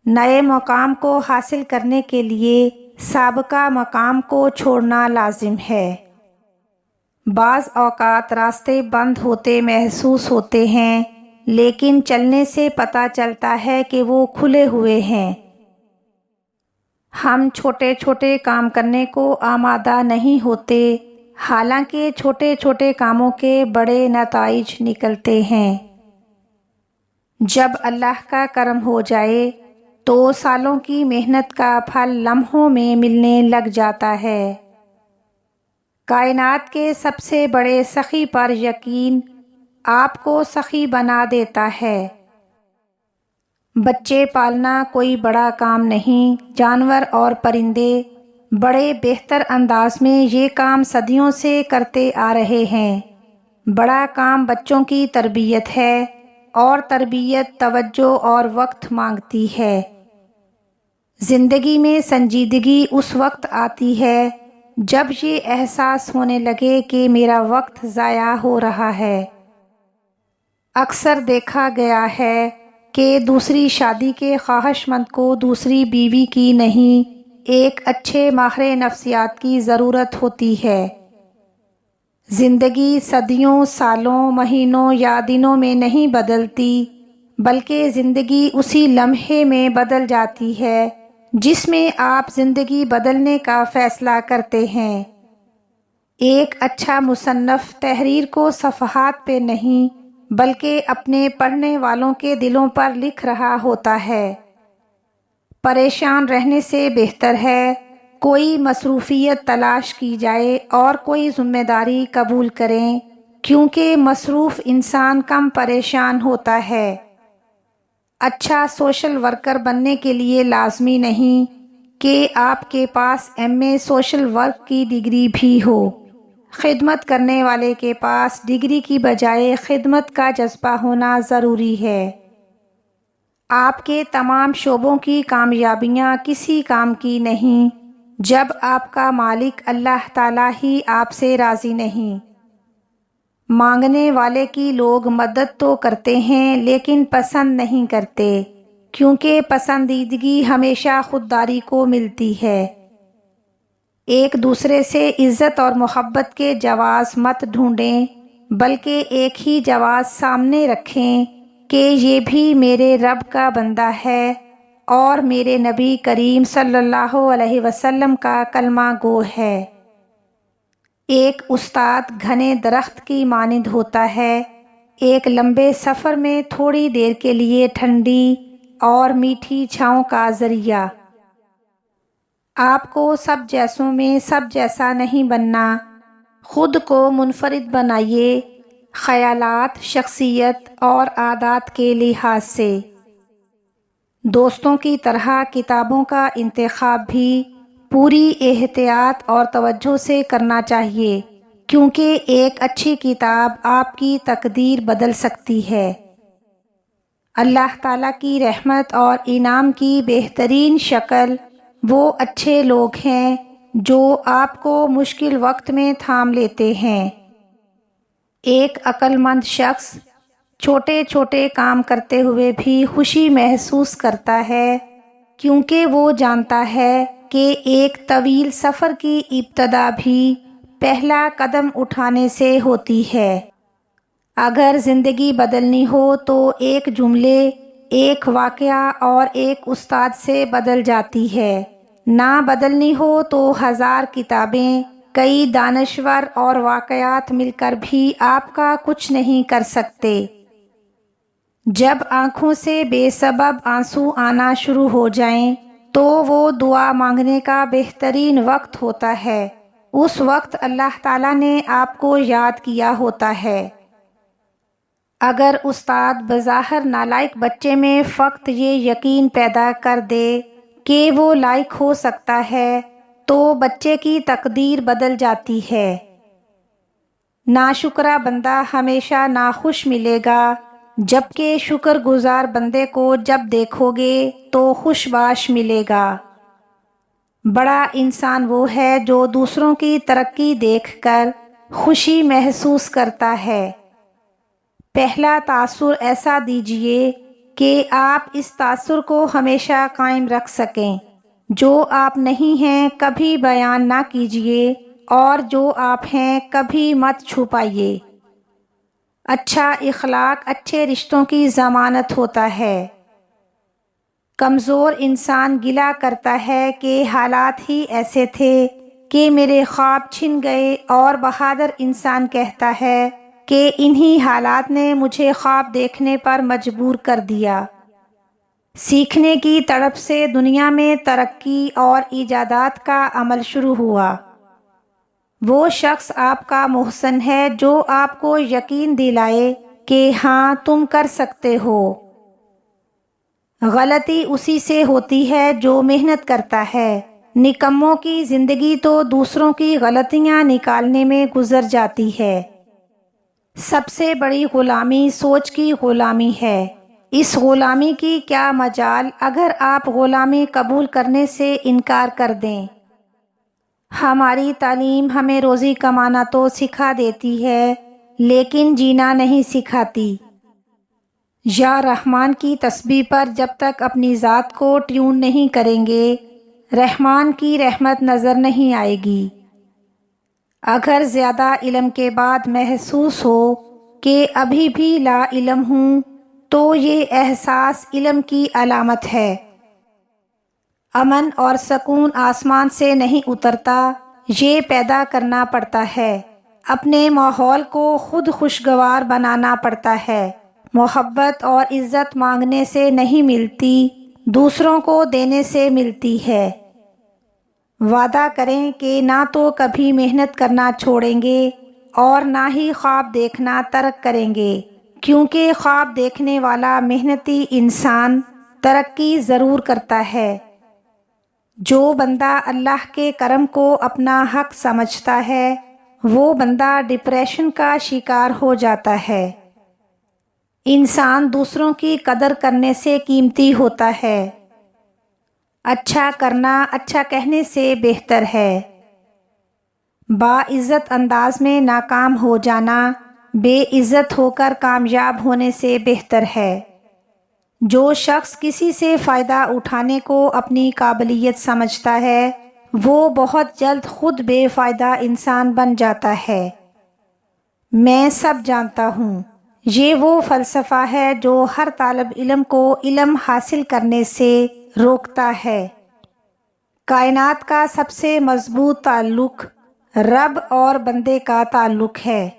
نئے مقام کو حاصل کرنے کے لیے سابقہ مقام کو چھوڑنا لازم ہے۔ بعض اوقات راستے بند ہوتے محسوس ہوتے ہیں، لیکن چلنے سے پتہ چلتا ہے کہ وہ کھلے ہوئے ہیں۔ ہم چھوٹے چھوٹے کام کرنے کو آمادہ نہیں ہوتے، حالانکہ چھوٹے چھوٹے کاموں کے بڑے نتائج نکلتے ہیں۔ جب اللہ کا کرم ہو جائے تو سالوں کی محنت کا پھل لمحوں میں ملنے لگ جاتا ہے۔ کائنات کے سب سے بڑے سخی پر یقین آپ کو سخی بنا دیتا ہے۔ بچے پالنا کوئی بڑا کام نہیں، جانور اور پرندے بڑے بہتر انداز میں یہ کام صدیوں سے کرتے آ رہے ہیں۔ بڑا کام بچوں کی تربیت ہے، اور تربیت توجہ اور وقت مانگتی ہے۔ زندگی میں سنجیدگی اس وقت آتی ہے جب یہ احساس ہونے لگے کہ میرا وقت ضائع ہو رہا ہے۔ اکثر دیکھا گیا ہے کہ دوسری شادی کے خواہش مند کو دوسری بیوی کی نہیں، ایک اچھے ماہر نفسیات کی ضرورت ہوتی ہے۔ زندگی صدیوں، سالوں، مہینوں یا دنوں میں نہیں بدلتی، بلکہ زندگی اسی لمحے میں بدل جاتی ہے جس میں آپ زندگی بدلنے کا فیصلہ کرتے ہیں۔ ایک اچھا مصنف تحریر کو صفحات پہ نہیں بلکہ اپنے پڑھنے والوں کے دلوں پر لکھ رہا ہوتا ہے۔ پریشان رہنے سے بہتر ہے کوئی مصروفیت تلاش کی جائے اور کوئی ذمہ داری قبول کریں، کیونکہ مصروف انسان کم پریشان ہوتا ہے۔ اچھا سوشل ورکر بننے کے لیے لازمی نہیں کہ آپ کے پاس ایم اے سوشل ورک کی ڈگری بھی ہو۔ خدمت کرنے والے کے پاس ڈگری کی بجائے خدمت کا جذبہ ہونا ضروری ہے۔ آپ کے تمام شعبوں کی کامیابیاں کسی کام کی نہیں جب آپ کا مالک اللہ تعالیٰ ہی آپ سے راضی نہیں۔ مانگنے والے کی لوگ مدد تو کرتے ہیں لیکن پسند نہیں کرتے، کیونکہ پسندیدگی ہمیشہ خودداری کو ملتی ہے۔ ایک دوسرے سے عزت اور محبت کے جواز مت ڈھونڈیں، بلکہ ایک ہی جواز سامنے رکھیں کہ یہ بھی میرے رب کا بندہ ہے اور میرے نبی کریم صلی اللہ علیہ وسلم کا کلمہ گو ہے۔ ایک استاد گھنے درخت کی مانند ہوتا ہے، ایک لمبے سفر میں تھوڑی دیر کے لیے ٹھنڈی اور میٹھی چھاؤں کا ذریعہ۔ آپ کو سب جیسوں میں سب جیسا نہیں بننا، خود کو منفرد بنائیے، خیالات، شخصیت اور عادات کے لحاظ سے۔ دوستوں کی طرح کتابوں کا انتخاب بھی پوری احتیاط اور توجہ سے کرنا چاہیے، کیونکہ ایک اچھی کتاب آپ کی تقدیر بدل سکتی ہے۔ اللہ تعالیٰ کی رحمت اور انعام کی بہترین شکل وہ اچھے لوگ ہیں جو آپ کو مشکل وقت میں تھام لیتے ہیں۔ ایک عقل مند شخص چھوٹے چھوٹے کام کرتے ہوئے بھی خوشی محسوس کرتا ہے، کیونکہ وہ جانتا ہے کہ ایک طویل سفر کی ابتدا بھی پہلا قدم اٹھانے سے ہوتی ہے۔ اگر زندگی بدلنی ہو تو ایک جملے، ایک واقعہ اور ایک استاد سے بدل جاتی ہے۔ نہ بدلنی ہو تو 1000 کتابیں، کئی دانشور اور واقعات مل کر بھی آپ کا کچھ نہیں کر سکتے۔ جب آنکھوں سے بے سبب آنسو آنا شروع ہو جائیں تو وہ دعا مانگنے کا بہترین وقت ہوتا ہے۔ اس وقت اللہ تعالیٰ نے آپ کو یاد کیا ہوتا ہے۔ اگر استاد بظاہر نالائق بچے میں فقط یہ یقین پیدا کر دے کہ وہ لائق ہو سکتا ہے تو بچے کی تقدیر بدل جاتی ہے۔ ناشکرا بندہ ہمیشہ ناخوش ملے گا، جبکہ شکر گزار بندے کو جب دیکھو گے تو خوش باش ملے گا۔ بڑا انسان وہ ہے جو دوسروں کی ترقی دیکھ کر خوشی محسوس کرتا ہے۔ پہلا تاثر ایسا دیجیے کہ آپ اس تاثر کو ہمیشہ قائم رکھ سکیں۔ جو آپ نہیں ہیں کبھی بیان نہ کیجیے، اور جو آپ ہیں کبھی مت چھپائیے۔ اچھا اخلاق اچھے رشتوں کی ضمانت ہوتا ہے۔ کمزور انسان گلہ کرتا ہے کہ حالات ہی ایسے تھے کہ میرے خواب چھن گئے، اور بہادر انسان کہتا ہے کہ انہی حالات نے مجھے خواب دیکھنے پر مجبور کر دیا۔ سیکھنے کی تڑپ سے دنیا میں ترقی اور ایجادات کا عمل شروع ہوا۔ وہ شخص آپ کا محسن ہے جو آپ کو یقین دلائے کہ ہاں تم کر سکتے ہو۔ غلطی اسی سے ہوتی ہے جو محنت کرتا ہے۔ نکموں کی زندگی تو دوسروں کی غلطیاں نکالنے میں گزر جاتی ہے۔ سب سے بڑی غلامی سوچ کی غلامی ہے۔ اس غلامی کی کیا مجال اگر آپ غلامی قبول کرنے سے انکار کر دیں۔ ہماری تعلیم ہمیں روزی کمانا تو سکھا دیتی ہے، لیکن جینا نہیں سکھاتی۔ یا رحمان کی تسبیح پر جب تک اپنی ذات کو ٹیون نہیں کریں گے، رحمان کی رحمت نظر نہیں آئے گی۔ اگر زیادہ علم کے بعد محسوس ہو کہ ابھی بھی لا علم ہوں، تو یہ احساس علم کی علامت ہے۔ امن اور سکون آسمان سے نہیں اترتا، یہ پیدا کرنا پڑتا ہے۔ اپنے ماحول کو خود خوشگوار بنانا پڑتا ہے۔ محبت اور عزت مانگنے سے نہیں ملتی، دوسروں کو دینے سے ملتی ہے۔ وعدہ کریں کہ نہ تو کبھی محنت کرنا چھوڑیں گے اور نہ ہی خواب دیکھنا ترک کریں گے، کیونکہ خواب دیکھنے والا محنتی انسان ترقی ضرور کرتا ہے۔ جو بندہ اللہ کے کرم کو اپنا حق سمجھتا ہے، وہ بندہ ڈپریشن کا شکار ہو جاتا ہے۔ انسان دوسروں کی قدر کرنے سے قیمتی ہوتا ہے۔ اچھا کرنا اچھا کہنے سے بہتر ہے۔ باعزت انداز میں ناکام ہو جانا بے عزت ہو کر کامیاب ہونے سے بہتر ہے۔ جو شخص کسی سے فائدہ اٹھانے کو اپنی قابلیت سمجھتا ہے، وہ بہت جلد خود بے فائدہ انسان بن جاتا ہے۔ میں سب جانتا ہوں، یہ وہ فلسفہ ہے جو ہر طالب علم کو علم حاصل کرنے سے روکتا ہے۔ کائنات کا سب سے مضبوط تعلق رب اور بندے کا تعلق ہے۔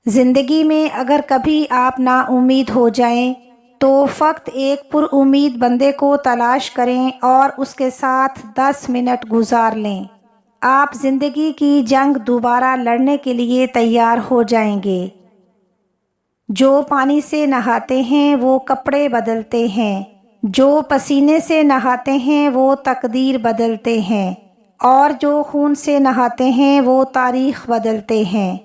زندگی میں اگر کبھی آپ نا امید ہو جائیں تو فقط ایک پر امید بندے کو تلاش کریں اور اس کے ساتھ 10 منٹ گزار لیں۔ آپ زندگی کی جنگ دوبارہ لڑنے کے لیے تیار ہو جائیں گے۔ جو پانی سے نہاتے ہیں وہ کپڑے بدلتے ہیں، جو پسینے سے نہاتے ہیں وہ تقدیر بدلتے ہیں، اور جو خون سے نہاتے ہیں وہ تاریخ بدلتے ہیں۔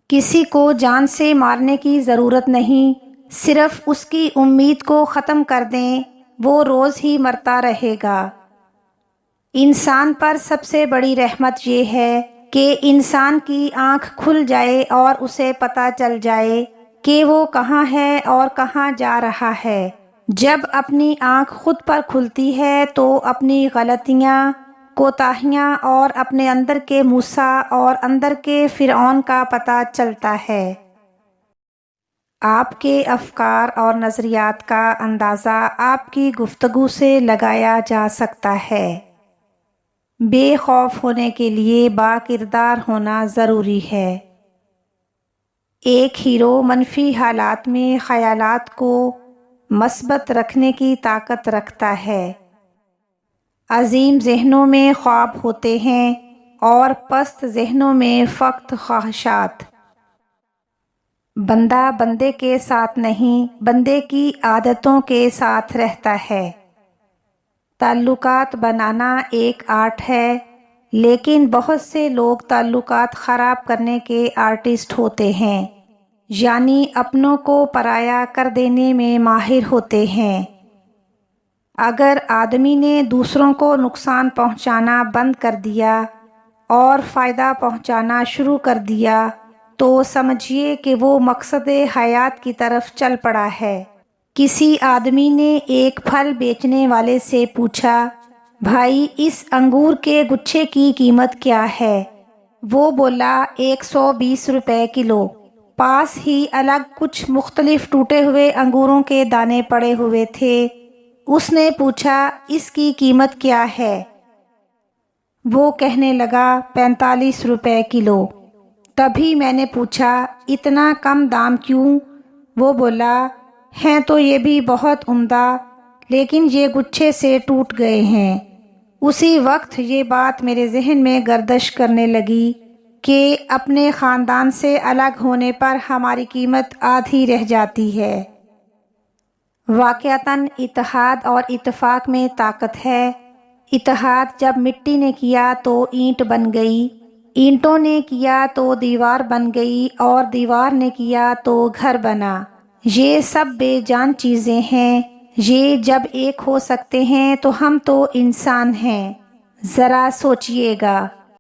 کسی کو جان سے مارنے کی ضرورت نہیں، صرف اس کی امید کو ختم کر دیں، وہ روز ہی مرتا رہے گا۔ انسان پر سب سے بڑی رحمت یہ ہے کہ انسان کی آنکھ کھل جائے اور اسے پتہ چل جائے کہ وہ کہاں ہے اور کہاں جا رہا ہے۔ جب اپنی آنکھ خود پر کھلتی ہے تو اپنی غلطیاں، کوتاہیاں اور اپنے اندر کے موسیٰ اور اندر کے فرعون کا پتہ چلتا ہے۔ آپ کے افکار اور نظریات کا اندازہ آپ کی گفتگو سے لگایا جا سکتا ہے۔ بے خوف ہونے کے لیے با کردار ہونا ضروری ہے۔ ایک ہیرو منفی حالات میں خیالات کو مثبت رکھنے کی طاقت رکھتا ہے۔ عظیم ذہنوں میں خواب ہوتے ہیں اور پست ذہنوں میں فقط خواہشات۔ بندہ بندے کے ساتھ نہیں، بندے کی عادتوں کے ساتھ رہتا ہے۔ تعلقات بنانا ایک آرٹ ہے، لیکن بہت سے لوگ تعلقات خراب کرنے کے آرٹسٹ ہوتے ہیں، یعنی اپنوں کو پرایا کر دینے میں ماہر ہوتے ہیں۔ اگر آدمی نے دوسروں کو نقصان پہنچانا بند کر دیا اور فائدہ پہنچانا شروع کر دیا تو سمجھیے کہ وہ مقصد حیات کی طرف چل پڑا ہے۔ کسی آدمی نے ایک پھل بیچنے والے سے پوچھا، بھائی اس انگور کے گچھے کی قیمت کیا ہے؟ وہ بولا 120 روپے کلو۔ پاس ہی الگ کچھ مختلف ٹوٹے ہوئے انگوروں کے دانے پڑے ہوئے تھے۔ اس نے پوچھا اس کی قیمت کیا ہے؟ وہ کہنے لگا 45 روپے کلو۔ تبھی میں نے پوچھا اتنا کم دام کیوں؟ وہ بولا ہیں تو یہ بھی بہت عمدہ، لیکن یہ گچھے سے ٹوٹ گئے ہیں۔ اسی وقت یہ بات میرے ذہن میں گردش کرنے لگی کہ اپنے خاندان سے الگ ہونے پر ہماری قیمت آدھی رہ جاتی ہے۔ واقعتاً اتحاد اور اتفاق میں طاقت ہے۔ اتحاد جب مٹی نے کیا تو اینٹ بن گئی، اینٹوں نے کیا تو دیوار بن گئی، اور دیوار نے کیا تو گھر بنا۔ یہ سب بے جان چیزیں ہیں، یہ جب ایک ہو سکتے ہیں تو ہم تو انسان ہیں، ذرا سوچئے گا۔